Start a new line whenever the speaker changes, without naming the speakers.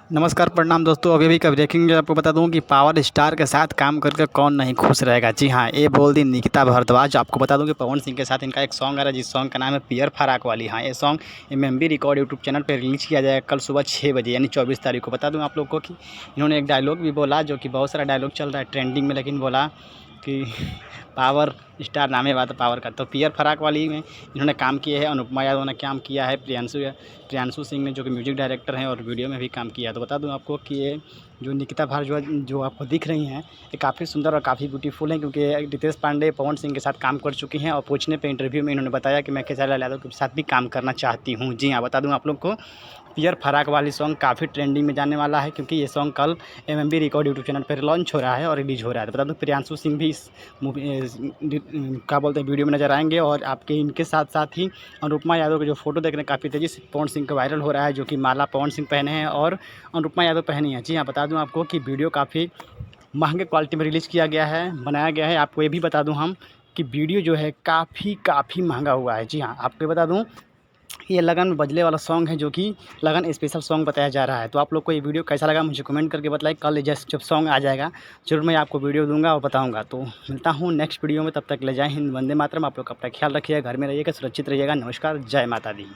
नमस्कार प्रणाम दोस्तों। अभी का ब्रेकिंग न्यूज़ आपको बता दूं कि पावर स्टार के साथ काम करके कौन नहीं खुश रहेगा। जी हाँ, ये बोल दी निकिता भारद्वाज। आपको बता दूं कि पवन सिंह के साथ इनका एक सॉन्ग आ रहा है जिस सॉन्ग का नाम है पियर फराक वाली। हाँ, ये song MMB record YouTube channel पर रिलीज़ किया जाएगा कल सुबह 6 बजे यानी 24 तारीख को। बता दूँ आप लोग को कि इन्होंने एक डायलॉग भी बोला जो कि बहुत सारा डायलॉग चल रहा है ट्रेंडिंग में, लेकिन बोला कि पावर स्टार नाम है बात पावर का। तो पियर फराक वाली में इन्होंने काम किए हैं। अनुपमा यादव ने काम किया है, प्रियांशु सिंह ने जो कि म्यूजिक डायरेक्टर हैं और वीडियो में भी काम किया है। तो बता दूं आपको कि ये जो निकिता भारद्वाज जो आपको दिख रही हैं ये काफ़ी सुंदर और काफ़ी ब्यूटीफुल हैं, क्योंकि रितेश पांडे पवन सिंह के साथ काम कर चुकी हैं। और पूछने पे इंटरव्यू में इन्होंने बताया कि मैं खेसारी लाल यादव के साथ भी काम करना चाहती हूँ। जी हाँ, बता दूँ आप लोग को पियर फराक वाली सॉन्ग काफ़ी ट्रेंडिंग में जाने वाला है, क्योंकि ये सॉन्ग कल एमएमबी रिकॉर्ड यूट्यूब चैनल पर लॉन्च हो रहा है और रिलीज़ हो रहा है। तो बता दूँ प्रियांशु सिंह भी इस मूवी क्या बोलते हैं वीडियो में नज़र आएंगे। और आपके इनके साथ साथ ही अनुपमा यादव के जो फोटो देख रहे हैं काफ़ी तेज़ी से पवन सिंह का वायरल हो रहा है, जो कि माला पवन सिंह पहने हैं और अनुपमा यादव पहनी है। जी हाँ, बता दूँ आपको कि वीडियो काफ़ी महंगे क्वालिटी में रिलीज़ किया गया है, बनाया गया है। आपको ये भी बता दूँ हम कि वीडियो जो है काफ़ी महंगा हुआ है। जी हाँ, आपको ये बता दूँ ये लगन में बजले वाला सॉन्ग है, जो कि लगन स्पेशल सॉन्ग बताया जा रहा है। तो आप लोग को ये वीडियो कैसा लगा मुझे कमेंट करके बताइए। कल जैसे जब सॉन्ग आ जाएगा ज़रूर मैं आपको वीडियो दूंगा और बताऊंगा। तो मिलता हूँ नेक्स्ट वीडियो में, तब तक ले जय हिंद, वंदे मातरम। आप लोग अपना ख्याल रखिएगा, घर में रहिएगा, सुरक्षित रहिएगा। नमस्कार, जय माता दी।